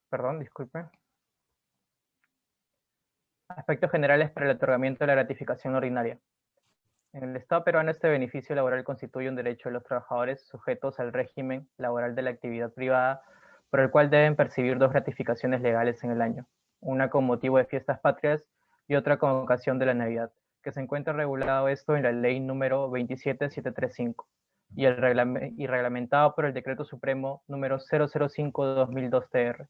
Perdón, disculpe. Aspectos generales para el otorgamiento de la gratificación ordinaria. En el Estado peruano, este beneficio laboral constituye un derecho de los trabajadores sujetos al régimen laboral de la actividad privada, por el cual deben percibir dos gratificaciones legales en el año, una con motivo de fiestas patrias y otra con ocasión de la Navidad, que se encuentra regulado esto en la Ley número 27735 y reglamentado por el Decreto Supremo número 005/2002 TR.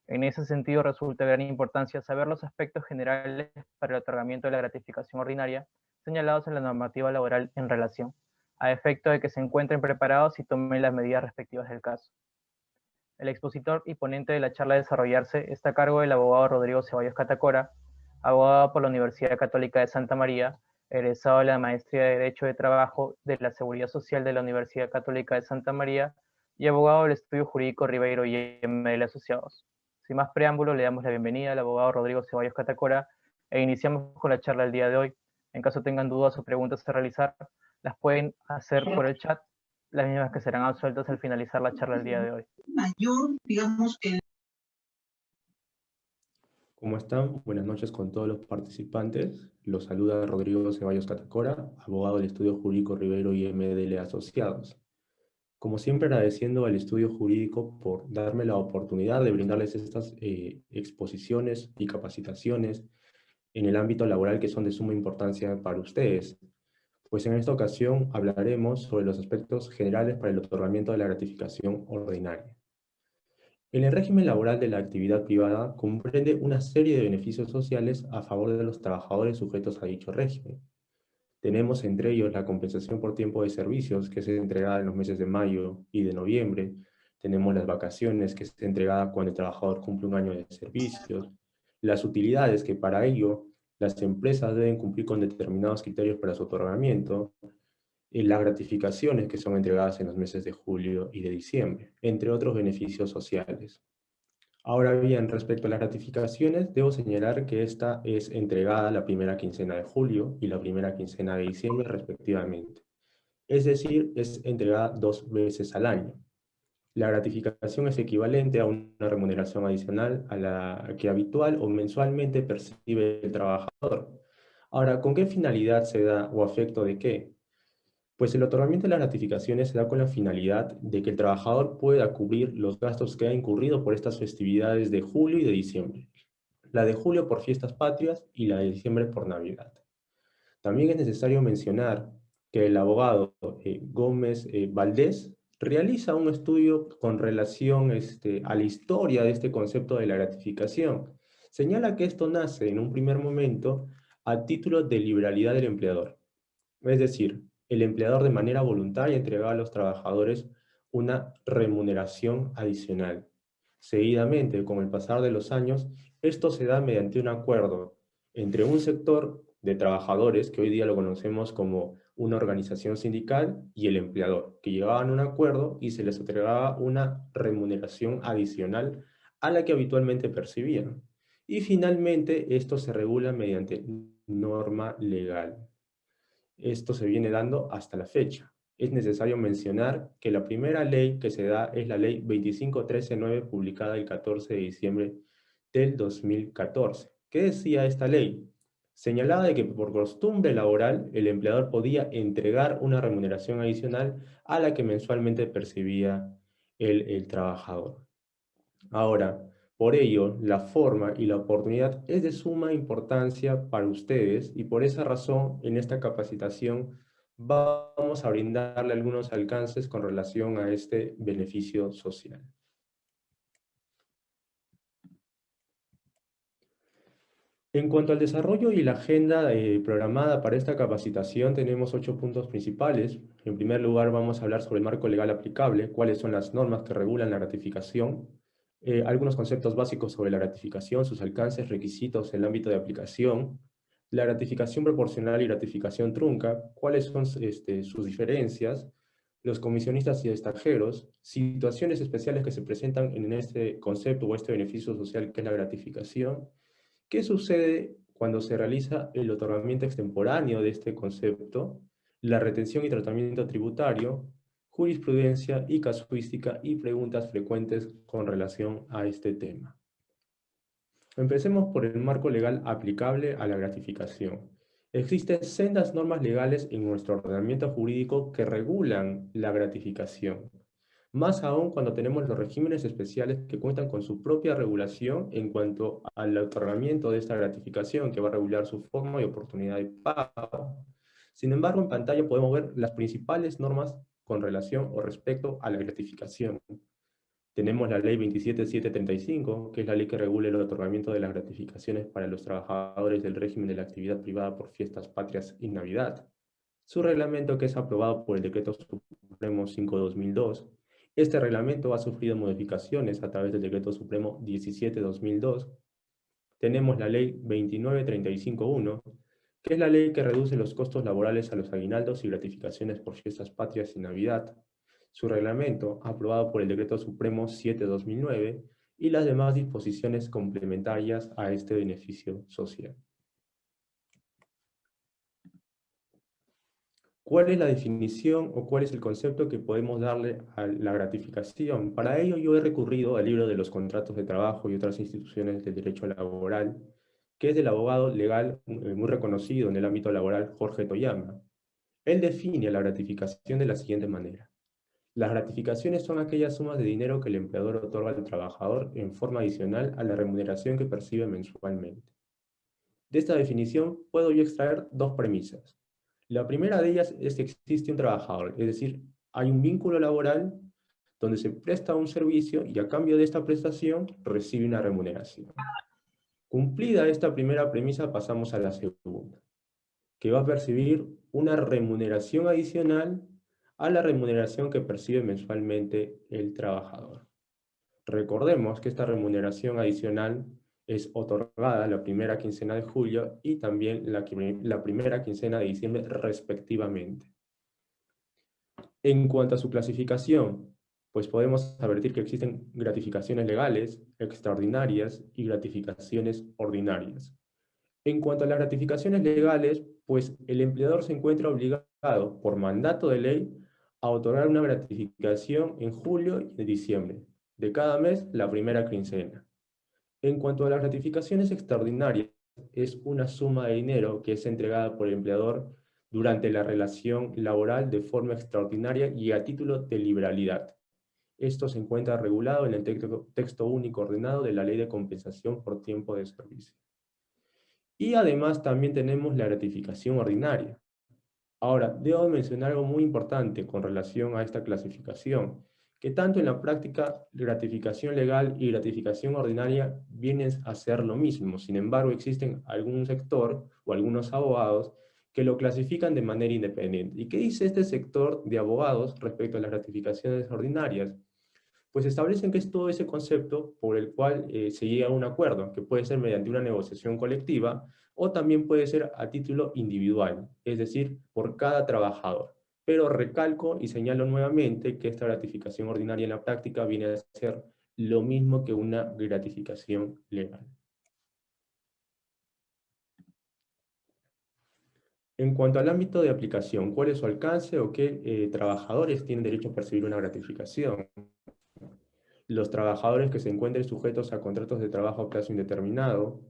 En ese sentido, resulta de gran importancia saber los aspectos generales para el otorgamiento de la gratificación ordinaria señalados en la normativa laboral en relación, a efecto de que se encuentren preparados y tomen las medidas respectivas del caso. El expositor y ponente de la charla a desarrollarse está a cargo del abogado Rodrigo Ceballos Catacora, abogado por la Universidad Católica de Santa María, egresado de la Maestría de Derecho de Trabajo de la Seguridad Social de la Universidad Católica de Santa María y abogado del Estudio Jurídico Ribeiro y ML Asociados. Sin más preámbulo, le damos la bienvenida al abogado Rodrigo Ceballos Catacora e iniciamos con la charla del día de hoy. En caso tengan dudas o preguntas a realizar, las pueden hacer por el chat, las mismas que serán absueltas al finalizar la charla del día de hoy. Mayor, digamos que... ¿Cómo están? Buenas noches con todos los participantes. Los saluda Rodrigo Ceballos Catacora, abogado del Estudio Jurídico Ribeiro y MDL Asociados. Como siempre, agradeciendo al Estudio Jurídico por darme la oportunidad de brindarles estas exposiciones y capacitaciones en el ámbito laboral que son de suma importancia para ustedes. Pues en esta ocasión hablaremos sobre los aspectos generales para el otorgamiento de la gratificación ordinaria. El régimen laboral de la actividad privada comprende una serie de beneficios sociales a favor de los trabajadores sujetos a dicho régimen. Tenemos entre ellos la compensación por tiempo de servicios, que es entregada en los meses de mayo y de noviembre. Tenemos las vacaciones, que es entregada cuando el trabajador cumple un año de servicios. Las utilidades, que para ello las empresas deben cumplir con determinados criterios para su otorgamiento. Y las gratificaciones, que son entregadas en los meses de julio y de diciembre, entre otros beneficios sociales. Ahora bien, respecto a las gratificaciones, debo señalar que esta es entregada la primera quincena de julio y la primera quincena de diciembre, respectivamente. Es decir, es entregada 2 veces al año. La gratificación es equivalente a una remuneración adicional a la que habitual o mensualmente percibe el trabajador. Ahora, ¿con qué finalidad se da o a efecto de qué? Pues el otorgamiento de las gratificaciones se da con la finalidad de que el trabajador pueda cubrir los gastos que ha incurrido por estas festividades de julio y de diciembre. La de julio por fiestas patrias y la de diciembre por Navidad. También es necesario mencionar que el abogado Gómez Valdés realiza un estudio con relación a la historia de este concepto de la gratificación. Señala que esto nace en un primer momento a título de liberalidad del empleador. Es decir, el empleador de manera voluntaria entregaba a los trabajadores una remuneración adicional. Seguidamente, con el pasar de los años, esto se da mediante un acuerdo entre un sector de trabajadores, que hoy día lo conocemos como una organización sindical, y el empleador, que llegaban a un acuerdo y se les otorgaba una remuneración adicional a la que habitualmente percibían. Y finalmente, esto se regula mediante norma legal. Esto se viene dando hasta la fecha. Es necesario mencionar que la primera ley que se da es la ley 25139, publicada el 14 de diciembre del 2014. ¿Qué decía esta ley? Señalaba de que por costumbre laboral el empleador podía entregar una remuneración adicional a la que mensualmente percibía el trabajador. Ahora, por ello, la forma y la oportunidad es de suma importancia para ustedes y por esa razón, en esta capacitación vamos a brindarle algunos alcances con relación a este beneficio social. En cuanto al desarrollo y la agenda programada para esta capacitación, tenemos 8 puntos principales. En primer lugar, vamos a hablar sobre el marco legal aplicable, cuáles son las normas que regulan la ratificación, algunos conceptos básicos sobre la ratificación, sus alcances, requisitos, el ámbito de aplicación, la ratificación proporcional y ratificación trunca, cuáles son sus diferencias, los comisionistas y extranjeros, situaciones especiales que se presentan en este concepto o este beneficio social que es la gratificación. ¿Qué sucede cuando se realiza el otorgamiento extemporáneo de este concepto? la retención y tratamiento tributario, jurisprudencia y casuística y preguntas frecuentes con relación a este tema. Empecemos por el marco legal aplicable a la gratificación. Existen sendas normas legales en nuestro ordenamiento jurídico que regulan la gratificación. Más aún cuando tenemos los regímenes especiales que cuentan con su propia regulación en cuanto al otorgamiento de esta gratificación, que va a regular su forma y oportunidad de pago. Sin embargo, en pantalla podemos ver las principales normas con relación o respecto a la gratificación. Tenemos la ley 27735, que es la ley que regula el otorgamiento de las gratificaciones para los trabajadores del régimen de la actividad privada por fiestas patrias y Navidad. Su reglamento, que es aprobado por el Decreto Supremo 5/2002. Este reglamento ha sufrido modificaciones a través del Decreto Supremo 17/2002. Tenemos la ley 29351, que es la ley que reduce los costos laborales a los aguinaldos y gratificaciones por fiestas patrias y Navidad. Su reglamento, aprobado por el Decreto Supremo 7/2009, y las demás disposiciones complementarias a este beneficio social. ¿Cuál es la definición o cuál es el concepto que podemos darle a la gratificación? Para ello yo he recurrido al libro de los contratos de trabajo y otras instituciones del derecho laboral, que es del abogado legal muy reconocido en el ámbito laboral, Jorge Toyama. Él define la gratificación de la siguiente manera. Las gratificaciones son aquellas sumas de dinero que el empleador otorga al trabajador en forma adicional a la remuneración que percibe mensualmente. De esta definición puedo yo extraer dos premisas. La primera de ellas es que existe un trabajador, es decir, hay un vínculo laboral donde se presta un servicio y a cambio de esta prestación recibe una remuneración. Cumplida esta primera premisa, pasamos a la segunda, que va a percibir una remuneración adicional a la remuneración que percibe mensualmente el trabajador. Recordemos que esta remuneración adicional es otorgada la primera quincena de julio y también la primera quincena de diciembre respectivamente. En cuanto a su clasificación, pues podemos advertir que existen gratificaciones legales, extraordinarias y gratificaciones ordinarias. En cuanto a las gratificaciones legales, pues el empleador se encuentra obligado por mandato de ley a otorgar una gratificación en julio y en diciembre, de cada mes la primera quincena. En cuanto a las gratificaciones extraordinarias, es una suma de dinero que es entregada por el empleador durante la relación laboral de forma extraordinaria y a título de liberalidad. Esto se encuentra regulado en el texto único ordenado de la Ley de Compensación por Tiempo de Servicio. Y además también tenemos la gratificación ordinaria. Ahora, debo mencionar algo muy importante con relación a esta clasificación, que tanto en la práctica gratificación legal y gratificación ordinaria vienen a ser lo mismo. Sin embargo, existen algún sector o algunos abogados que lo clasifican de manera independiente. ¿Y qué dice este sector de abogados respecto a las gratificaciones ordinarias? Pues establecen que es todo ese concepto por el cual se llega a un acuerdo, que puede ser mediante una negociación colectiva o también puede ser a título individual, es decir, por cada trabajador. Pero recalco y señalo nuevamente que esta gratificación ordinaria en la práctica viene a ser lo mismo que una gratificación legal. En cuanto al ámbito de aplicación, ¿cuál es su alcance o qué trabajadores tienen derecho a percibir una gratificación? Los trabajadores que se encuentren sujetos a contratos de trabajo a plazo indeterminado,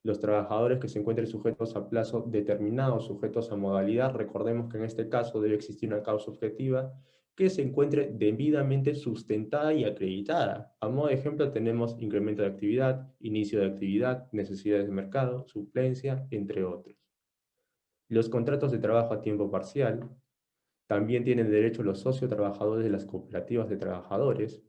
los trabajadores que se encuentren sujetos a plazo determinado, sujetos a modalidad. Recordemos que en este caso debe existir una causa objetiva que se encuentre debidamente sustentada y acreditada. A modo de ejemplo tenemos incremento de actividad, inicio de actividad, necesidades de mercado, suplencia, entre otros. Los contratos de trabajo a tiempo parcial. También tienen derecho los sociotrabajadores de las cooperativas de trabajadores.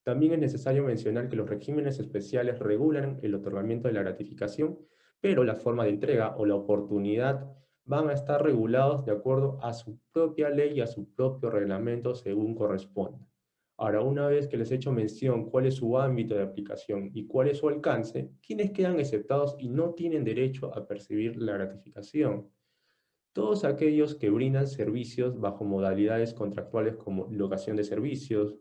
También es necesario mencionar que los regímenes especiales regulan el otorgamiento de la gratificación, pero la forma de entrega o la oportunidad van a estar regulados de acuerdo a su propia ley y a su propio reglamento según corresponda. Ahora, una vez que les he hecho mención cuál es su ámbito de aplicación y cuál es su alcance, ¿quiénes quedan exceptados y no tienen derecho a percibir la gratificación? Todos aquellos que brindan servicios bajo modalidades contractuales como locación de servicios,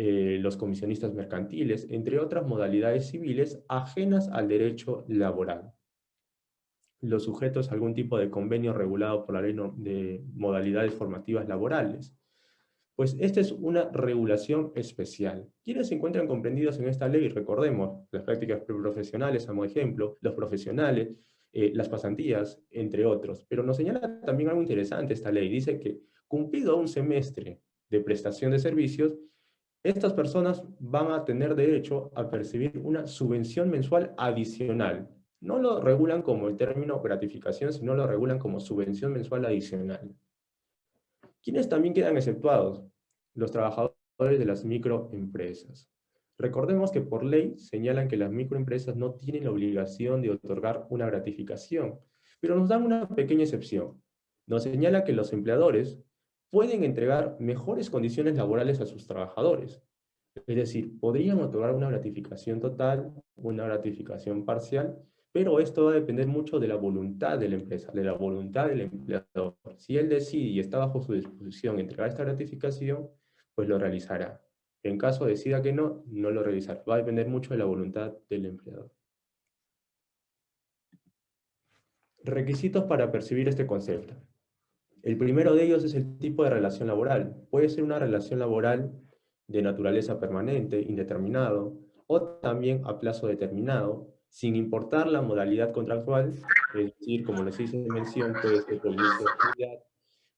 los comisionistas mercantiles, entre otras modalidades civiles ajenas al derecho laboral. los sujetos a algún tipo de convenio regulado por la ley de modalidades formativas laborales. Pues esta es una regulación especial. ¿Quiénes se encuentran comprendidos en esta ley? Recordemos, las prácticas preprofesionales, como ejemplo, los profesionales, las pasantías, entre otros. Pero nos señala también algo interesante esta ley. Dice que, cumplido un semestre de prestación de servicios, estas personas van a tener derecho a percibir una subvención mensual adicional. No lo regulan como el término gratificación, sino lo regulan como subvención mensual adicional. ¿Quiénes también quedan exceptuados? Los trabajadores de las microempresas. Recordemos que por ley señalan que las microempresas no tienen la obligación de otorgar una gratificación, pero nos dan una pequeña excepción. Nos señala que los empleadores pueden entregar mejores condiciones laborales a sus trabajadores. Es decir, podrían otorgar una gratificación total, una gratificación parcial, pero esto va a depender mucho de la voluntad de la empresa, de la voluntad del empleador. Si él decide y está bajo su disposición entregar esta gratificación, pues lo realizará. En caso decida que no, no lo realizará. Va a depender mucho de la voluntad del empleador. Requisitos para percibir este concepto. El primero de ellos es el tipo de relación laboral. Puede ser una relación laboral de naturaleza permanente, indeterminado, o también a plazo determinado, sin importar la modalidad contractual, es decir, como les hice mención, puede ser por inicio de actividad,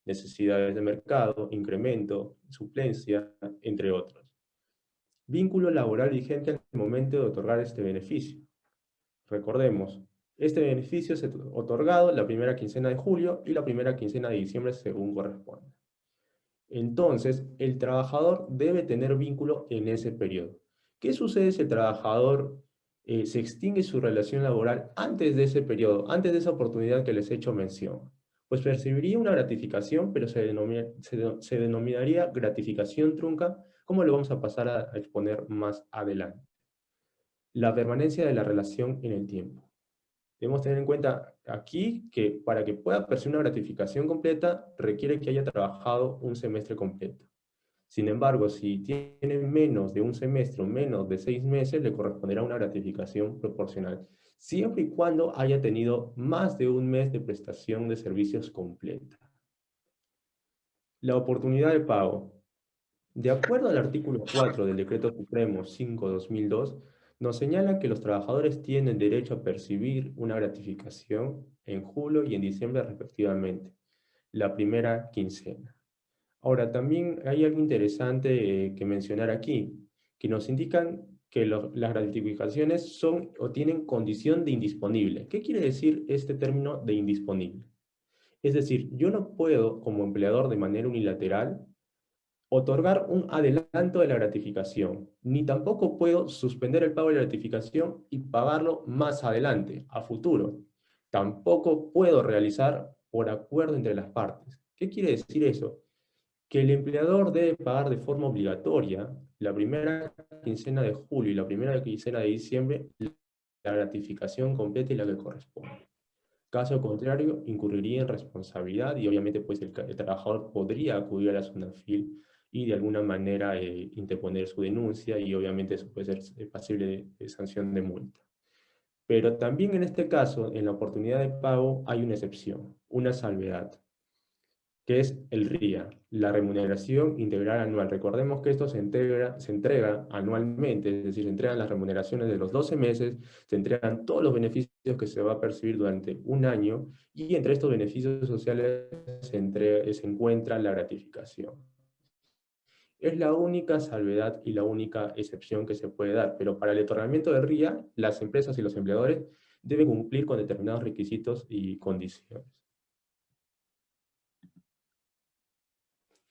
necesidades de mercado, incremento, suplencia, entre otros. Vínculo laboral vigente al momento de otorgar este beneficio. Recordemos, este beneficio es otorgado la primera quincena de julio y la primera quincena de diciembre según corresponda. Entonces, el trabajador debe tener vínculo en ese periodo. ¿Qué sucede si el trabajador se extingue su relación laboral antes de ese periodo, antes de esa oportunidad que les he hecho mención? Pues percibiría una gratificación, pero se denominaría gratificación trunca, como lo vamos a pasar a exponer más adelante. La permanencia de la relación en el tiempo. Debemos tener en cuenta aquí que para que pueda percibir una gratificación completa requiere que haya trabajado un semestre completo. Sin embargo, si tiene menos de un semestre o menos de 6 meses, le corresponderá una gratificación proporcional, siempre y cuando haya tenido más de un mes de prestación de servicios completa. La oportunidad de pago. De acuerdo al artículo 4 del Decreto Supremo 5/2002, nos señala que los trabajadores tienen derecho a percibir una gratificación en julio y en diciembre respectivamente, la primera quincena. Ahora, también hay algo interesante que mencionar aquí, que nos indican que las gratificaciones son o tienen condición de indisponible. ¿Qué quiere decir este término de indisponible? Es decir, yo no puedo, como empleador de manera unilateral, otorgar un adelanto de la gratificación, ni tampoco puedo suspender el pago de la gratificación y pagarlo más adelante, a futuro. Tampoco puedo realizar por acuerdo entre las partes. ¿Qué quiere decir eso? Que el empleador debe pagar de forma obligatoria la primera quincena de julio y la primera quincena de diciembre la gratificación completa y la que corresponde. Caso contrario, incurriría en responsabilidad y obviamente pues el trabajador podría acudir a la SUNAFIL y de alguna manera interponer su denuncia y obviamente eso puede ser pasible de sanción de multa. Pero también en este caso, en la oportunidad de pago hay una excepción, una salvedad, que es el RIA, la remuneración integral anual. Recordemos que esto se entrega anualmente, es decir, se entregan las remuneraciones de los 12 meses, se entregan todos los beneficios que se va a percibir durante un año, y entre estos beneficios sociales se encuentra la gratificación. Es la única salvedad y la única excepción que se puede dar, pero para el otorgamiento del RIA, las empresas y los empleadores deben cumplir con determinados requisitos y condiciones.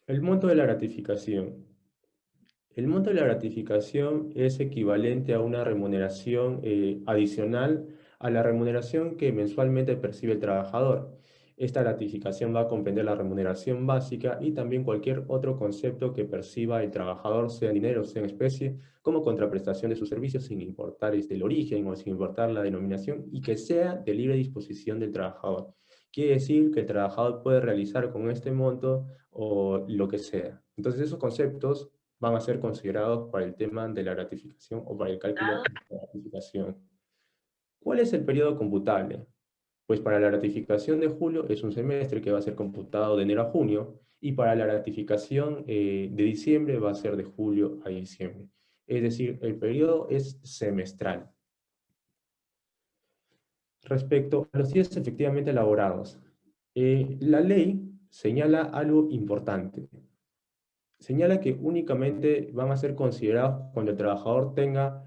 El monto de la gratificación. El monto de la gratificación es equivalente a una remuneración adicional a la remuneración que mensualmente percibe el trabajador. Esta gratificación va a comprender la remuneración básica y también cualquier otro concepto que perciba el trabajador, sea en dinero o sea en especie, como contraprestación de sus servicios, sin importar el origen o sin importar la denominación, y que sea de libre disposición del trabajador. Quiere decir que el trabajador puede realizar con este monto o lo que sea. Entonces esos conceptos van a ser considerados para el tema de la gratificación o para el cálculo de la gratificación. ¿Cuál es el periodo computable? Pues para la ratificación de julio es un semestre que va a ser computado de enero a junio, y para la ratificación de diciembre va a ser de julio a diciembre. Es decir, el periodo es semestral. Respecto a los días efectivamente elaborados, la ley señala algo importante. Señala que únicamente van a ser considerados cuando el trabajador tenga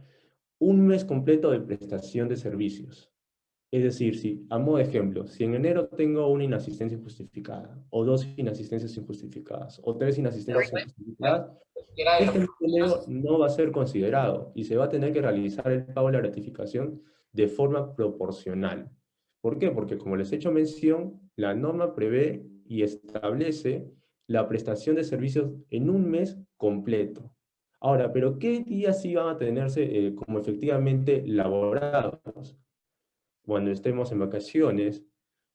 un mes completo de prestación de servicios. Es decir, si, a modo de ejemplo, si en enero tengo una inasistencia injustificada, o dos inasistencias injustificadas, o tres inasistencias injustificadas, este mes de enero no va a ser considerado y se va a tener que realizar el pago de la gratificación de forma proporcional. ¿Por qué? Porque como les he hecho mención, la norma prevé y establece la prestación de servicios en un mes completo. Ahora, ¿pero qué días sí van a tenerse como efectivamente laborados? Cuando estemos en vacaciones,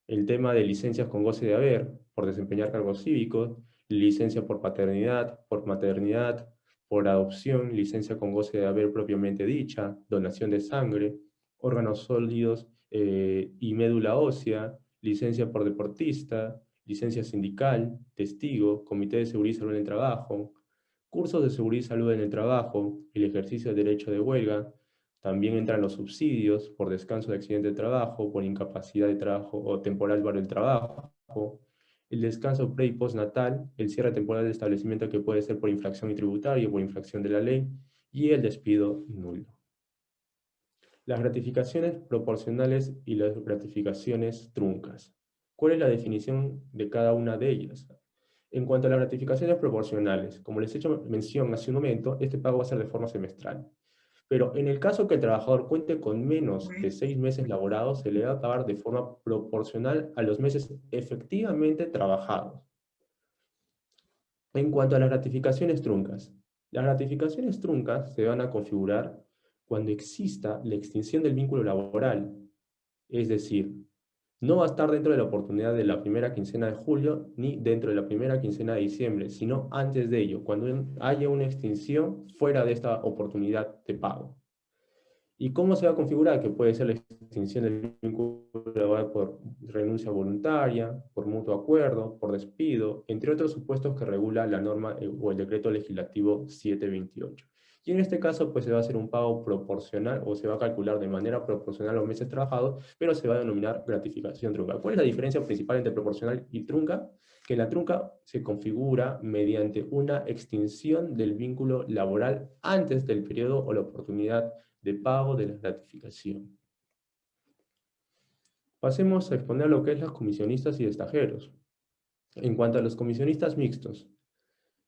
el tema de licencias con goce de haber por desempeñar cargos cívicos, licencia por paternidad, por maternidad, por adopción, licencia con goce de haber propiamente dicha, donación de sangre, órganos sólidos y médula ósea, licencia por deportista, licencia sindical, testigo, comité de seguridad y salud en el trabajo, cursos de seguridad y salud en el trabajo, el ejercicio del derecho de huelga. También entran los subsidios por descanso de accidente de trabajo, por incapacidad de trabajo o temporal para el trabajo, el descanso pre y postnatal, el cierre temporal de establecimiento que puede ser por infracción tributaria o por infracción de la ley, y el despido nulo. Las gratificaciones proporcionales y las gratificaciones truncas. ¿Cuál es la definición de cada una de ellas? En cuanto a las gratificaciones proporcionales, como les he hecho mención hace un momento, este pago va a ser de forma semestral. Pero en el caso que el trabajador cuente con menos de 6 meses laborados, se le va a pagar de forma proporcional a los meses efectivamente trabajados. En cuanto a las gratificaciones truncas se van a configurar cuando exista la extinción del vínculo laboral. Es decir, no va a estar dentro de la oportunidad de la primera quincena de julio ni dentro de la primera quincena de diciembre, sino antes de ello, cuando haya una extinción fuera de esta oportunidad de pago. ¿Y cómo se va a configurar? Que puede ser la extinción del vínculo laboral por renuncia voluntaria, por mutuo acuerdo, por despido, entre otros supuestos que regula la norma o el decreto legislativo 728. Y en este caso, pues se va a hacer un pago proporcional o se va a calcular de manera proporcional a los meses trabajados, pero se va a denominar gratificación trunca. ¿Cuál es la diferencia principal entre proporcional y trunca? Que la trunca se configura mediante una extinción del vínculo laboral antes del periodo o la oportunidad de pago de la gratificación. Pasemos a exponer lo que es los comisionistas y destajeros. En cuanto a los comisionistas mixtos,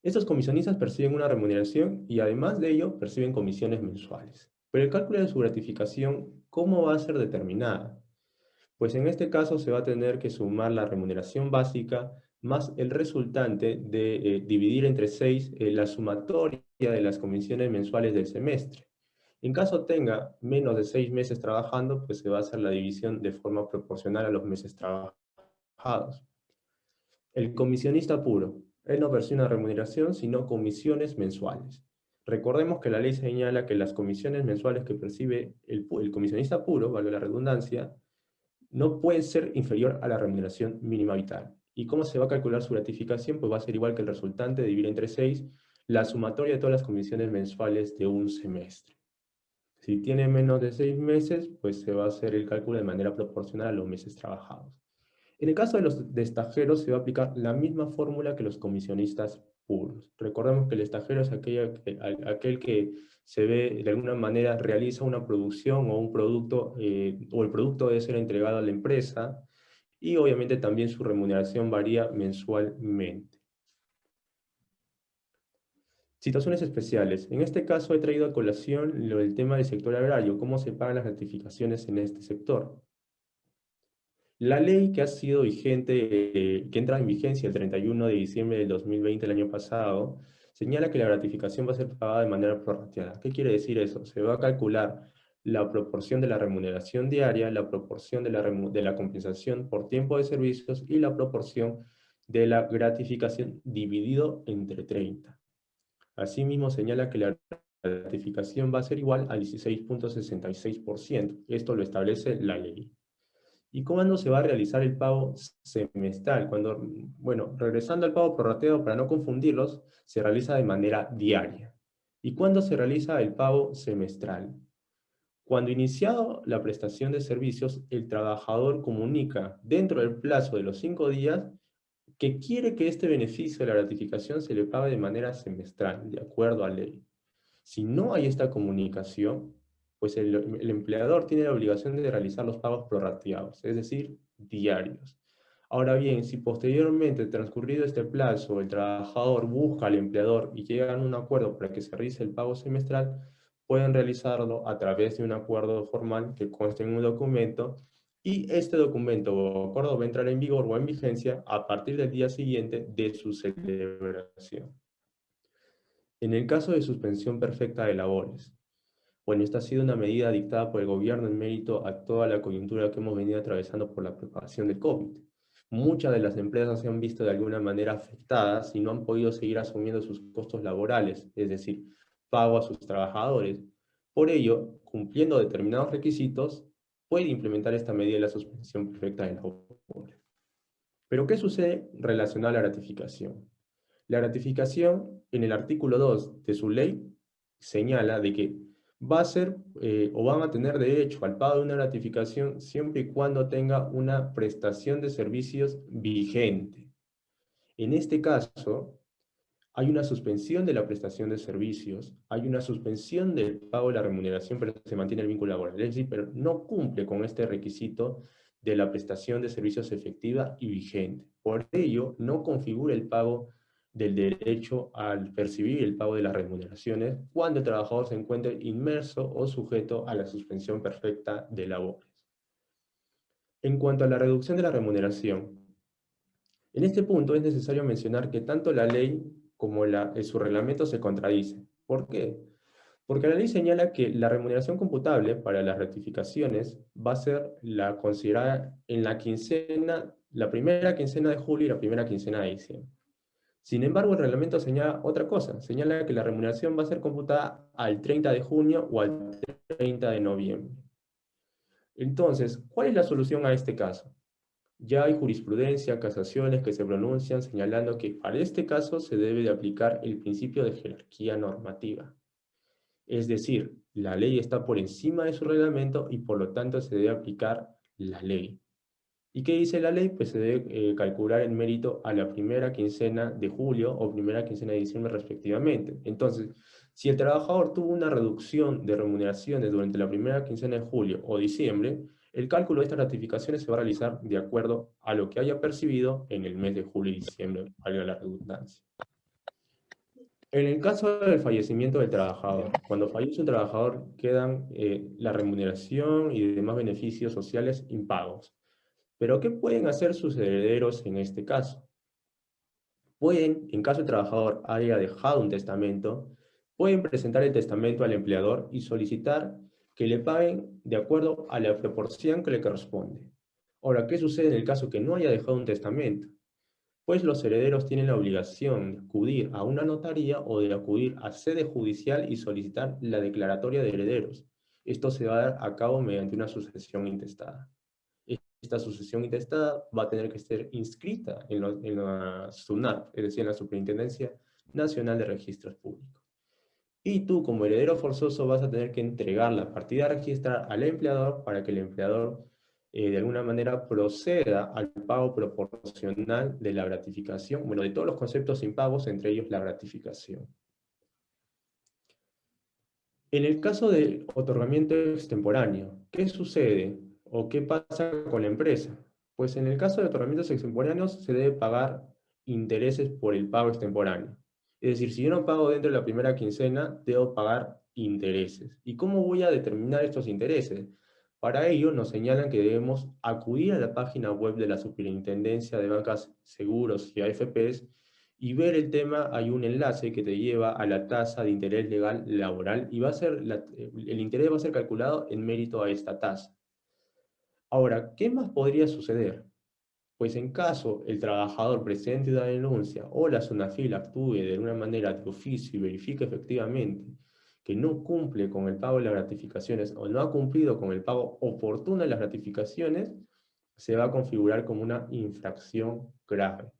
estos comisionistas perciben una remuneración y además de ello perciben comisiones mensuales. Pero el cálculo de su gratificación, ¿cómo va a ser determinada? Pues en este caso se va a tener que sumar la remuneración básica más el resultante de dividir entre 6 la sumatoria de las comisiones mensuales del semestre. En caso tenga menos de 6 meses trabajando, pues se va a hacer la división de forma proporcional a los meses trabajados. El comisionista puro, él no percibe una remuneración, sino comisiones mensuales. Recordemos que la ley señala que las comisiones mensuales que percibe el comisionista puro, valga la redundancia, no pueden ser inferior a la remuneración mínima vital. ¿Y cómo se va a calcular su gratificación? Pues va a ser igual que el resultante, dividir entre 6 la sumatoria de todas las comisiones mensuales de un semestre. Si tiene menos de 6 meses, pues se va a hacer el cálculo de manera proporcional a los meses trabajados. En el caso de los destajeros se va a aplicar la misma fórmula que los comisionistas puros. Recordemos que el estajero es aquel que se ve, de alguna manera, realiza una producción o un producto, o el producto debe ser entregado a la empresa, y obviamente también su remuneración varía mensualmente. Situaciones especiales. En este caso he traído a colación el tema del sector agrario, cómo se pagan las gratificaciones en este sector. La ley que ha sido vigente, que entra en vigencia el 31 de diciembre del 2020, el año pasado, señala que la gratificación va a ser pagada de manera prorrateada. ¿Qué quiere decir eso? Se va a calcular la proporción de la remuneración diaria, la proporción de la compensación por tiempo de servicios y la proporción de la gratificación dividido entre 30. Asimismo, señala que la gratificación va a ser igual al 16.66%. Esto lo establece la ley. ¿Y cuándo se va a realizar el pago semestral? Bueno, regresando al pago prorrateado para no confundirlos, se realiza de manera diaria. ¿Y cuándo se realiza el pago semestral? Cuando iniciado la prestación de servicios, el trabajador comunica dentro del plazo de los 5 días que quiere que este beneficio de la gratificación se le pague de manera semestral, de acuerdo a ley. Si no hay esta comunicación, pues el empleador tiene la obligación de realizar los pagos prorrateados, es decir, diarios. Ahora bien, si posteriormente, transcurrido este plazo, el trabajador busca al empleador y llegan a un acuerdo para que se realice el pago semestral, pueden realizarlo a través de un acuerdo formal que conste en un documento, y este documento o acuerdo va a entrar en vigor o en vigencia a partir del día siguiente de su celebración. En el caso de suspensión perfecta de labores, bueno, esta ha sido una medida dictada por el gobierno en mérito a toda la coyuntura que hemos venido atravesando por la propagación del COVID. Muchas de las empresas se han visto de alguna manera afectadas y no han podido seguir asumiendo sus costos laborales, es decir, pago a sus trabajadores. Por ello, cumpliendo determinados requisitos, puede implementar esta medida de la suspensión perfecta de labores. Pero, ¿qué sucede relacionado a la ratificación? La ratificación, en el artículo 2 de su ley, señala de que va a ser o van a tener derecho al pago de una ratificación siempre y cuando tenga una prestación de servicios vigente. En este caso, hay una suspensión de la prestación de servicios, hay una suspensión del pago de la remuneración, pero se mantiene el vínculo laboral. Es decir, pero no cumple con este requisito de la prestación de servicios efectiva y vigente. Por ello, no configura el pago del derecho al percibir el pago de las remuneraciones cuando el trabajador se encuentre inmerso o sujeto a la suspensión perfecta de labores. En cuanto a la reducción de la remuneración, en este punto es necesario mencionar que tanto la ley como su reglamento se contradicen. ¿Por qué? Porque la ley señala que la remuneración computable para las rectificaciones va a ser la considerada en la primera quincena de julio y la primera quincena de diciembre. Sin embargo, el reglamento señala otra cosa, señala que la remuneración va a ser computada al 30 de junio o al 30 de noviembre. Entonces, ¿cuál es la solución a este caso? Ya hay jurisprudencia, casaciones que se pronuncian señalando que para este caso se debe de aplicar el principio de jerarquía normativa. Es decir, la ley está por encima de su reglamento y por lo tanto se debe aplicar la ley. ¿Y qué dice la ley? Pues se debe calcular en mérito a la primera quincena de julio o primera quincena de diciembre respectivamente. Entonces, si el trabajador tuvo una reducción de remuneraciones durante la primera quincena de julio o diciembre, el cálculo de estas ratificaciones se va a realizar de acuerdo a lo que haya percibido en el mes de julio y diciembre, valga la redundancia. En el caso del fallecimiento del trabajador, cuando fallece un trabajador quedan la remuneración y demás beneficios sociales impagos. Pero, ¿qué pueden hacer sus herederos en este caso? Pueden, en caso el trabajador haya dejado un testamento, pueden presentar el testamento al empleador y solicitar que le paguen de acuerdo a la proporción que le corresponde. Ahora, ¿qué sucede en el caso que no haya dejado un testamento? Pues los herederos tienen la obligación de acudir a una notaría o de acudir a sede judicial y solicitar la declaratoria de herederos. Esto se va a dar a cabo mediante una sucesión intestada. Esta sucesión intestada va a tener que ser inscrita en la SUNAT, es decir, en la Superintendencia Nacional de Registros Públicos. Y tú, como heredero forzoso, vas a tener que entregar la partida a registrar al empleador para que el empleador, de alguna manera, proceda al pago proporcional de la gratificación, bueno, de todos los conceptos impagos, entre ellos la gratificación. En el caso del otorgamiento extemporáneo, ¿qué sucede? ¿O qué pasa con la empresa? Pues en el caso de otorgamientos extemporáneos se debe pagar intereses por el pago extemporáneo. Es decir, si yo no pago dentro de la primera quincena, debo pagar intereses. ¿Y cómo voy a determinar estos intereses? Para ello nos señalan que debemos acudir a la página web de la Superintendencia de Bancas, Seguros y AFPs y ver el tema. Hay un enlace que te lleva a la tasa de interés legal laboral y el interés va a ser calculado en mérito a esta tasa. Ahora, ¿qué más podría suceder? Pues en caso el trabajador presente una denuncia o la SUNAFIL actúe de una manera de oficio y verifique efectivamente que no cumple con el pago de las gratificaciones o no ha cumplido con el pago oportuno de las gratificaciones, se va a configurar como una infracción grave.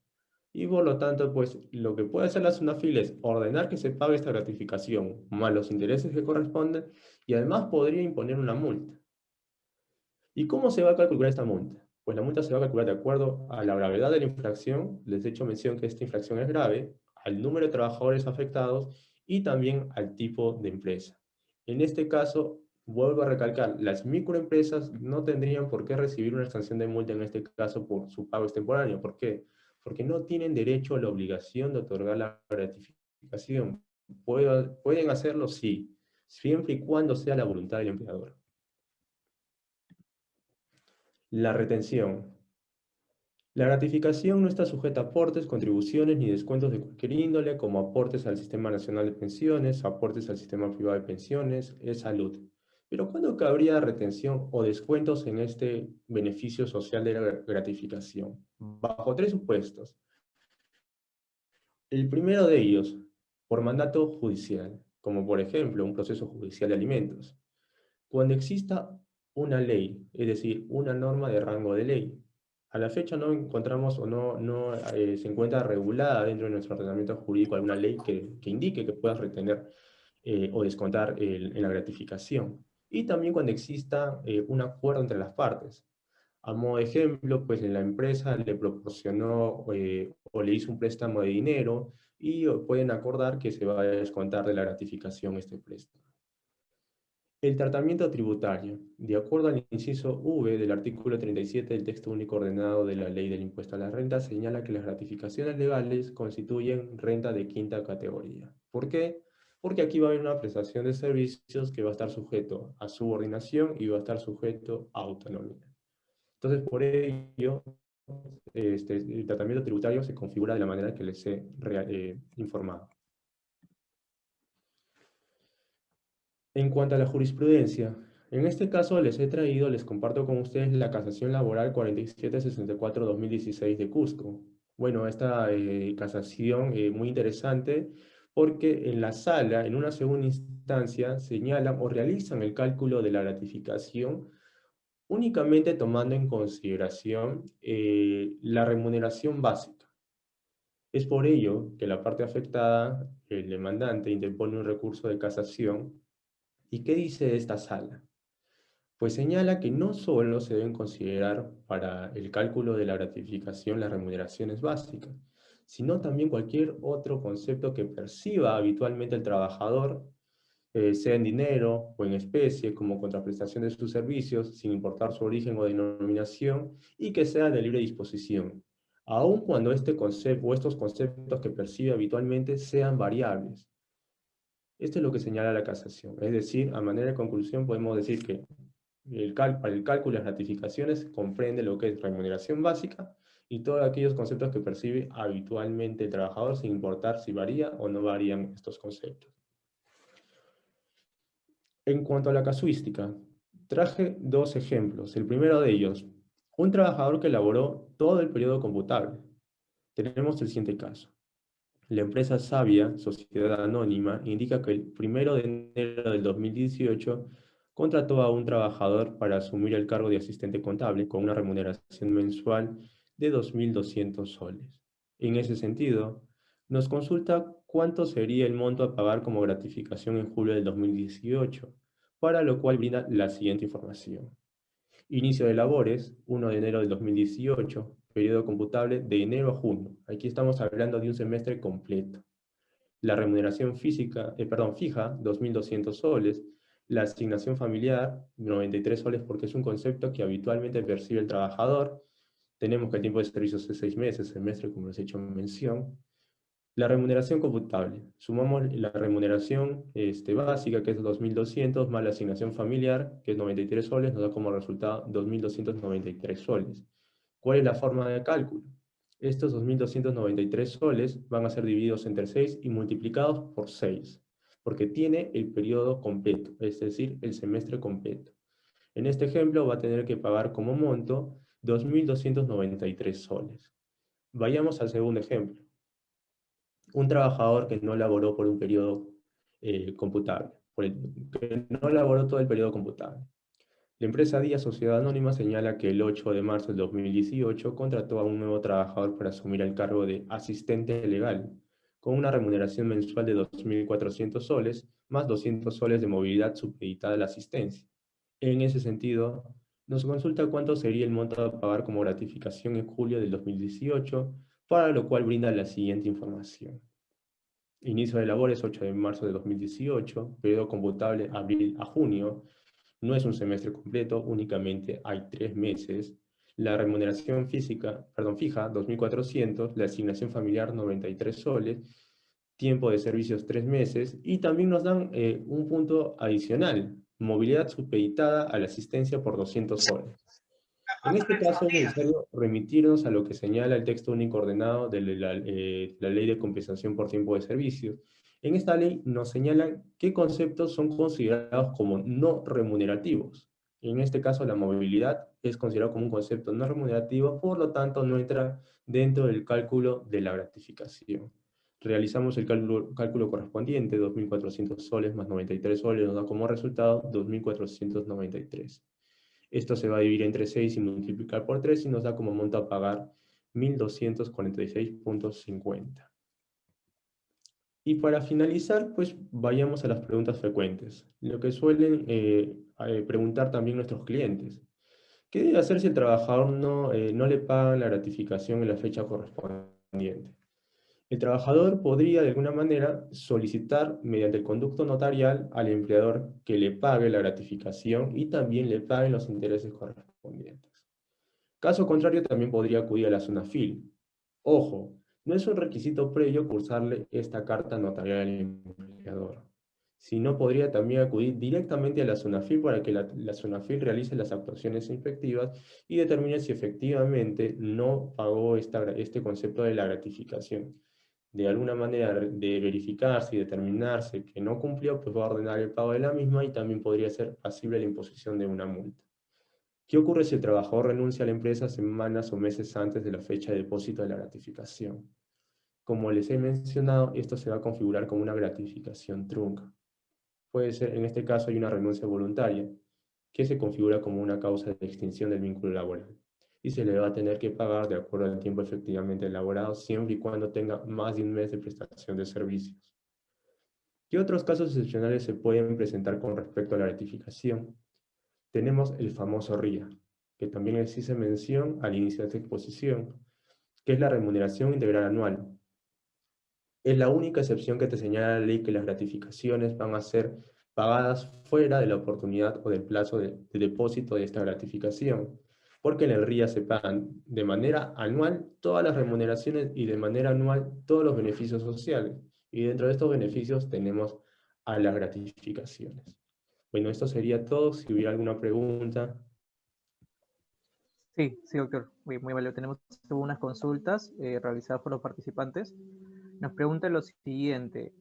Y por lo tanto, pues lo que puede hacer la SUNAFIL es ordenar que se pague esta gratificación más los intereses que corresponden y además podría imponer una multa. ¿Y cómo se va a calcular esta multa? Pues la multa se va a calcular de acuerdo a la gravedad de la infracción, les he hecho mención que esta infracción es grave, al número de trabajadores afectados y también al tipo de empresa. En este caso, vuelvo a recalcar, las microempresas no tendrían por qué recibir una sanción de multa en este caso por su pago extemporáneo. ¿Por qué? Porque no tienen derecho a la obligación de otorgar la gratificación. ¿Pueden hacerlo? Sí, siempre y cuando sea la voluntad del empleador. La retención. La gratificación no está sujeta a aportes, contribuciones ni descuentos de cualquier índole, como aportes al Sistema Nacional de Pensiones, aportes al Sistema Privado de Pensiones, salud. Pero ¿cuándo cabría retención o descuentos en este beneficio social de la gratificación? Bajo tres supuestos. El primero de ellos, por mandato judicial, como por ejemplo un proceso judicial de alimentos. Cuando exista una ley, es decir, una norma de rango de ley. A la fecha no encontramos o no se encuentra regulada dentro de nuestro ordenamiento jurídico alguna ley que indique que puedas retener o descontar en la gratificación. Y también cuando exista un acuerdo entre las partes. A modo de ejemplo, pues la empresa le proporcionó o le hizo un préstamo de dinero y pueden acordar que se va a descontar de la gratificación este préstamo. El tratamiento tributario. De acuerdo al inciso V del artículo 37 del texto único ordenado de la Ley del Impuesto a la Renta, señala que las gratificaciones legales constituyen renta de quinta categoría. ¿Por qué? Porque aquí va a haber una prestación de servicios que va a estar sujeto a subordinación y va a estar sujeto a autonomía. Entonces, por ello, el tratamiento tributario se configura de la manera que les he informado. En cuanto a la jurisprudencia, en este caso les comparto con ustedes la casación laboral 4764-2016 de Cusco. Bueno, esta casación muy interesante porque en la sala, en una segunda instancia, señalan o realizan el cálculo de la gratificación únicamente tomando en consideración la remuneración básica. Es por ello que la parte afectada, el demandante, interpone un recurso de casación. ¿Y qué dice esta sala? Pues señala que no solo se deben considerar para el cálculo de la gratificación las remuneraciones básicas, sino también cualquier otro concepto que perciba habitualmente el trabajador, sea en dinero o en especie, como contraprestación de sus servicios, sin importar su origen o denominación, y que sea de libre disposición, aun cuando este concepto o estos conceptos que percibe habitualmente sean variables. Esto es lo que señala la casación. Es decir, a manera de conclusión podemos decir que para el cálculo de las gratificaciones comprende lo que es remuneración básica y todos aquellos conceptos que percibe habitualmente el trabajador sin importar si varía o no varían estos conceptos. En cuanto a la casuística, traje dos ejemplos. El primero de ellos, un trabajador que elaboró todo el periodo computable. Tenemos el siguiente caso. La empresa Savia, sociedad anónima, indica que el 1 de enero del 2018 contrató a un trabajador para asumir el cargo de asistente contable con una remuneración mensual de 2.200 soles. En ese sentido, nos consulta cuánto sería el monto a pagar como gratificación en julio del 2018, para lo cual brinda la siguiente información. Inicio de labores, 1 de enero del 2018, periodo computable de enero a junio. Aquí estamos hablando de un semestre completo. La remuneración fija, 2.200 soles. La asignación familiar, 93 soles, porque es un concepto que habitualmente percibe el trabajador. Tenemos que el tiempo de servicio es de 6 meses, semestre, como les he hecho mención. La remuneración computable. Sumamos la remuneración básica, que es 2.200, más la asignación familiar, que es 93 soles, nos da como resultado 2.293 soles. ¿Cuál es la forma de cálculo? Estos 2.293 soles van a ser divididos entre 6 y multiplicados por 6, porque tiene el periodo completo, es decir, el semestre completo. En este ejemplo va a tener que pagar como monto 2.293 soles. Vayamos al segundo ejemplo. Un trabajador que no laboró por un periodo computable, que no laboró todo el periodo computable. La empresa Día Sociedad Anónima señala que el 8 de marzo del 2018 contrató a un nuevo trabajador para asumir el cargo de asistente legal, con una remuneración mensual de 2.400 soles, más 200 soles de movilidad supeditada a la asistencia. En ese sentido, nos consulta cuánto sería el monto a pagar como gratificación en julio del 2018, para lo cual brinda la siguiente información. Inicio de labores 8 de marzo de 2018, periodo computable abril a junio, no es un semestre completo, únicamente hay 3 meses. La remuneración fija, 2.400, la asignación familiar 93 soles, tiempo de servicios 3 meses, y también nos dan un punto adicional, movilidad supeditada a la asistencia por 200 soles. En este caso es necesario remitirnos a lo que señala el texto único ordenado de la Ley de Compensación por Tiempo de Servicios. En esta ley nos señalan qué conceptos son considerados como no remunerativos. En este caso, la movilidad es considerado como un concepto no remunerativo, por lo tanto no entra dentro del cálculo de la gratificación. Realizamos el cálculo correspondiente, 2.400 soles más 93 soles, nos da como resultado 2.493. Esto se va a dividir entre 6 y multiplicar por 3 y nos da como monto a pagar 1.246.50. Y para finalizar, pues vayamos a las preguntas frecuentes. Lo que suelen preguntar también nuestros clientes. ¿Qué debe hacer si el trabajador no le paga la gratificación en la fecha correspondiente? El trabajador podría de alguna manera solicitar mediante el conducto notarial al empleador que le pague la gratificación y también le paguen los intereses correspondientes. Caso contrario, también podría acudir a la SUNAFIL. Ojo, no es un requisito previo cursarle esta carta notarial al empleador, sino podría también acudir directamente a la SUNAFIL para que la SUNAFIL realice las actuaciones inspectivas y determine si efectivamente no pagó este concepto de la gratificación. De alguna manera de verificarse y determinarse que no cumplió, pues va a ordenar el pago de la misma y también podría ser pasible la imposición de una multa. ¿Qué ocurre si el trabajador renuncia a la empresa semanas o meses antes de la fecha de depósito de la gratificación? Como les he mencionado, esto se va a configurar como una gratificación trunca. Puede ser, en este caso, hay una renuncia voluntaria, que se configura como una causa de extinción del vínculo laboral, y se le va a tener que pagar de acuerdo al tiempo efectivamente elaborado, siempre y cuando tenga más de un mes de prestación de servicios. ¿Qué otros casos excepcionales se pueden presentar con respecto a la gratificación? Tenemos el famoso RIA, que también les hice mención al inicio de esta exposición, que es la remuneración integral anual. Es la única excepción que te señala la ley que las gratificaciones van a ser pagadas fuera de la oportunidad o del plazo de depósito de esta gratificación, porque en el RIA se pagan de manera anual todas las remuneraciones y de manera anual todos los beneficios sociales. Y dentro de estos beneficios tenemos a las gratificaciones. Bueno, esto sería todo. Si hubiera alguna pregunta. Sí, sí, doctor. Muy vale. Tenemos unas consultas realizadas por los participantes. Nos pregunta lo siguiente.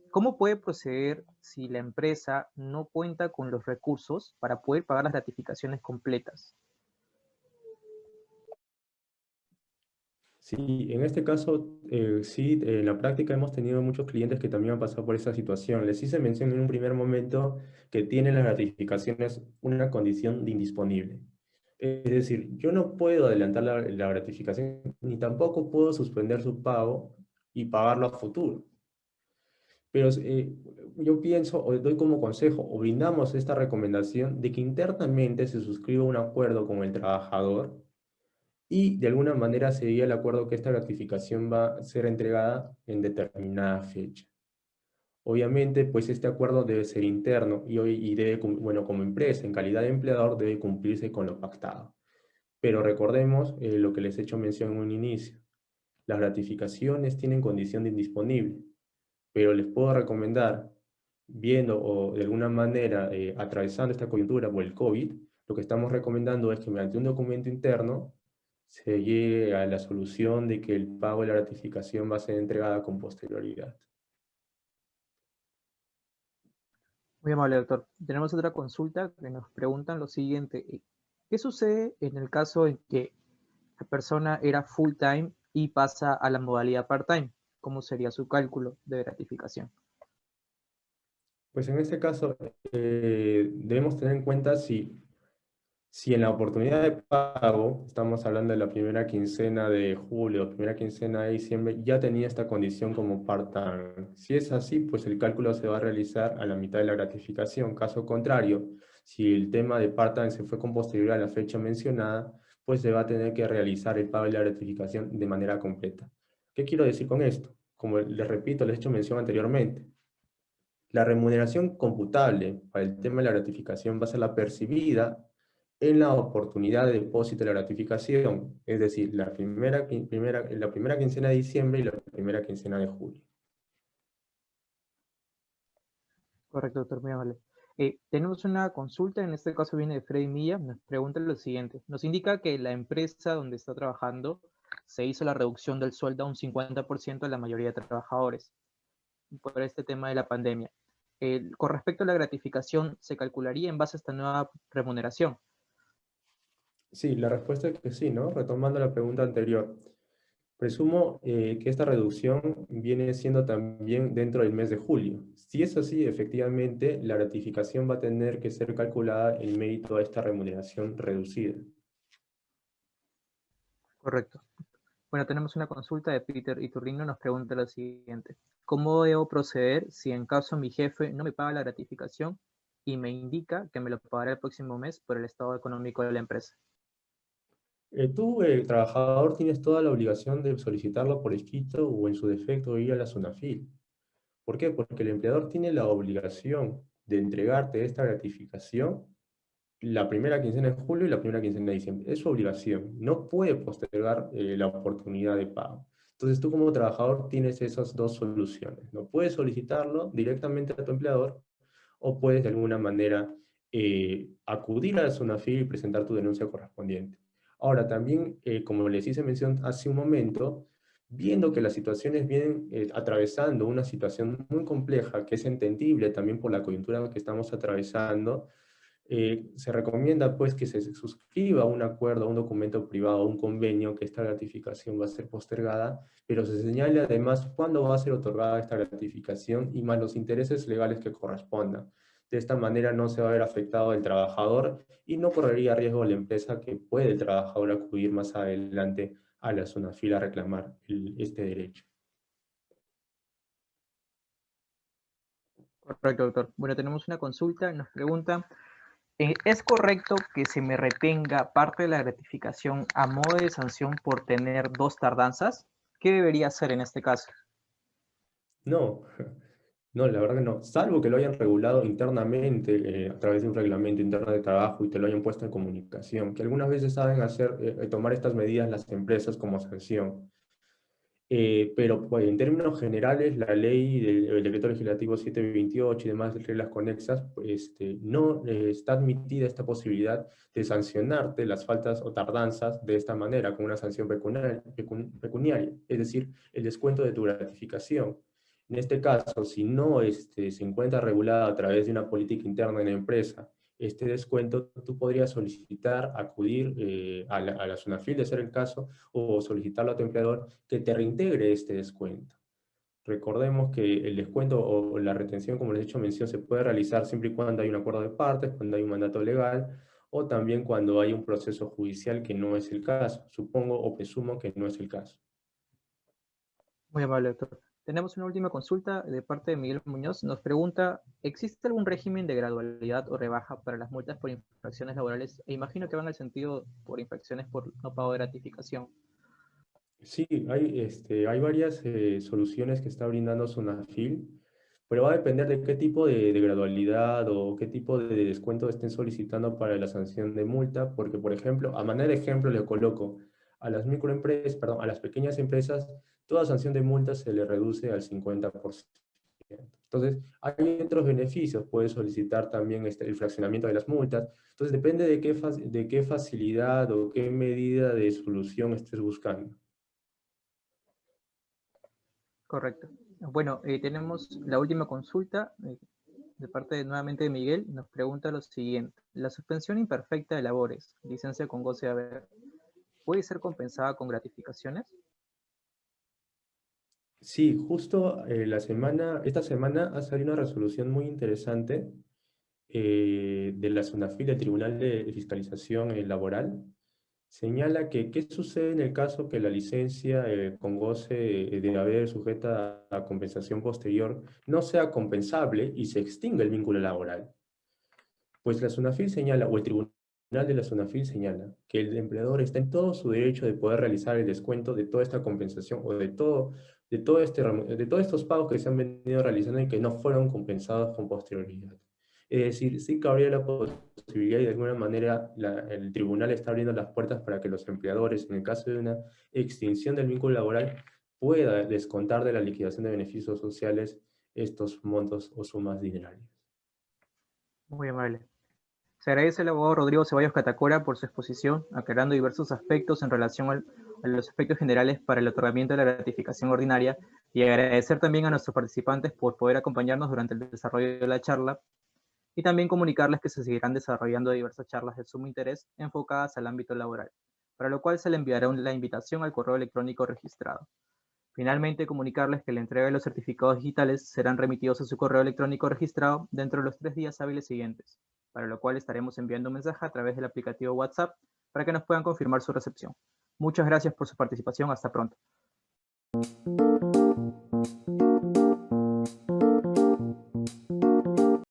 ¿Cómo puede proceder si la empresa no cuenta con los recursos para poder pagar las gratificaciones completas? Sí, en este caso, sí, en la práctica hemos tenido muchos clientes que también han pasado por esa situación. Les hice mención en un primer momento que tienen las gratificaciones una condición de indisponible. Es decir, yo no puedo adelantar la gratificación, ni tampoco puedo suspender su pago y pagarlo a futuro. Pero yo pienso, o doy como consejo, o brindamos esta recomendación de que internamente se suscriba un acuerdo con el trabajador y de alguna manera se llegue al acuerdo que esta gratificación va a ser entregada en determinada fecha. Obviamente, pues este acuerdo debe ser interno y debe, bueno, como empresa, en calidad de empleador, debe cumplirse con lo pactado. Pero recordemos lo que les he hecho mención en un inicio. Las gratificaciones tienen condición de indisponible, pero les puedo recomendar, viendo o de alguna manera atravesando esta coyuntura por el COVID, lo que estamos recomendando es que mediante un documento interno se llegue a la solución de que el pago de la gratificación va a ser entregada con posterioridad. Muy amable, doctor. Tenemos otra consulta que nos preguntan lo siguiente. ¿Qué sucede en el caso en que la persona era full time y pasa a la modalidad part time? ¿Cómo sería su cálculo de gratificación? Pues en este caso debemos tener en cuenta si en la oportunidad de pago, estamos hablando de la primera quincena de julio, primera quincena de diciembre, ya tenía esta condición como part-time. Si es así, pues el cálculo se va a realizar a la mitad de la gratificación. Caso contrario, si el tema de part-time se fue con posterioridad a la fecha mencionada, pues se va a tener que realizar el pago de la gratificación de manera completa. ¿Qué quiero decir con esto? Como les repito, les he hecho mención anteriormente, la remuneración computable para el tema de la gratificación va a ser la percibida en la oportunidad de depósito de la gratificación, es decir, la primera quincena de diciembre y la primera quincena de julio. Correcto, doctor, muy amable. Tenemos una consulta, en este caso viene de Freddy Milla, nos pregunta lo siguiente. Nos indica que la empresa donde está trabajando se hizo la reducción del sueldo a un 50% a la mayoría de trabajadores por este tema de la pandemia. Con respecto a la gratificación, ¿se calcularía en base a esta nueva remuneración? Sí, la respuesta es que sí, ¿no? Retomando la pregunta anterior. Presumo que esta reducción viene siendo también dentro del mes de julio. Si es así, efectivamente, la gratificación va a tener que ser calculada en mérito a esta remuneración reducida. Correcto. Bueno, tenemos una consulta de Peter Iturrino, nos pregunta lo siguiente. ¿Cómo debo proceder si en caso mi jefe no me paga la gratificación y me indica que me lo pagará el próximo mes por el estado económico de la empresa? Tú, trabajador, tienes toda la obligación de solicitarlo por escrito o en su defecto ir a la SUNAFIL. ¿Por qué? Porque el empleador tiene la obligación de entregarte esta gratificación la primera quincena de julio y la primera quincena de diciembre. Es su obligación. No puede postergar la oportunidad de pago. Entonces tú como trabajador tienes esas dos soluciones. No puedes solicitarlo directamente a tu empleador o puedes de alguna manera acudir a la SUNAFIL y presentar tu denuncia correspondiente. Ahora, también, como les hice mención hace un momento, viendo que las situaciones vienen atravesando una situación muy compleja, que es entendible también por la coyuntura que estamos atravesando, se recomienda pues que se suscriba un acuerdo, un documento privado, un convenio, que esta gratificación va a ser postergada, pero se señale además cuándo va a ser otorgada esta gratificación y más los intereses legales que correspondan. De esta manera no se va a ver afectado el trabajador y no correría riesgo la empresa, que puede el trabajador acudir más adelante a la SUNAFIL a reclamar este derecho. Correcto, doctor. Bueno, tenemos una consulta, nos pregunta, ¿es correcto que se me retenga parte de la gratificación a modo de sanción por tener dos tardanzas? ¿Qué debería hacer en este caso? No, no, la verdad que no, salvo que lo hayan regulado internamente a través de un reglamento interno de trabajo y te lo hayan puesto en comunicación, que algunas veces saben tomar estas medidas las empresas como sanción. Pero pues, en términos generales, la ley del decreto legislativo 728 y demás reglas conexas, pues, no está admitida esta posibilidad de sancionarte las faltas o tardanzas de esta manera, con una sanción pecuniaria, es decir, el descuento de tu gratificación. En este caso, si no se encuentra regulada a través de una política interna en la empresa, este descuento, tú podrías solicitar, acudir a la SUNAFIL, de ser el caso, o solicitarlo a tu empleador que te reintegre este descuento. Recordemos que el descuento o la retención, como les he hecho mención, se puede realizar siempre y cuando hay un acuerdo de partes, cuando hay un mandato legal, o también cuando hay un proceso judicial, que no es el caso. Supongo o presumo que no es el caso. Muy amable, doctor. Tenemos una última consulta de parte de Miguel Muñoz. Nos pregunta, ¿existe algún régimen de gradualidad o rebaja para las multas por infracciones laborales? E imagino que van al sentido por infracciones por no pago de gratificación. Sí, hay varias soluciones que está brindando SUNAFIL, pero va a depender de qué tipo de gradualidad o qué tipo de descuento estén solicitando para la sanción de multa, porque, por ejemplo, a manera de ejemplo le coloco a las microempresas, perdón, a las pequeñas empresas, toda sanción de multa se le reduce al 50%. Entonces, hay otros beneficios, puedes solicitar también el fraccionamiento de las multas. Entonces, depende de qué facilidad o qué medida de solución estés buscando. Correcto. Bueno, tenemos la última consulta de parte nuevamente de Miguel. Nos pregunta lo siguiente. ¿La suspensión imperfecta de labores, licencia con goce de haber, puede ser compensada con gratificaciones? Sí, justo esta semana ha salido una resolución muy interesante de la SUNAFIL, del Tribunal de Fiscalización Laboral. Señala que qué sucede en el caso que la licencia con goce de haber sujeta a compensación posterior no sea compensable y se extinga el vínculo laboral. Pues la SUNAFIL señala, o el Tribunal de la SUNAFIL señala, que el empleador está en todo su derecho de poder realizar el descuento de toda esta compensación o de todos estos pagos que se han venido realizando y que no fueron compensados con posterioridad. Es decir, sí cabría la posibilidad y de alguna manera el tribunal está abriendo las puertas para que los empleadores, en el caso de una extinción del vínculo laboral, pueda descontar de la liquidación de beneficios sociales estos montos o sumas dinerarias. Muy amable. Se agradece al abogado Rodrigo Ceballos Catacora por su exposición, aclarando diversos aspectos en relación a los aspectos generales para el otorgamiento de la gratificación ordinaria, y agradecer también a nuestros participantes por poder acompañarnos durante el desarrollo de la charla, y también comunicarles que se seguirán desarrollando diversas charlas de sumo interés enfocadas al ámbito laboral, para lo cual se le enviará la invitación al correo electrónico registrado. Finalmente, comunicarles que la entrega de los certificados digitales serán remitidos a su correo electrónico registrado dentro de los 3 días hábiles siguientes, para lo cual estaremos enviando un mensaje a través del aplicativo WhatsApp para que nos puedan confirmar su recepción. Muchas gracias por su participación. Hasta pronto.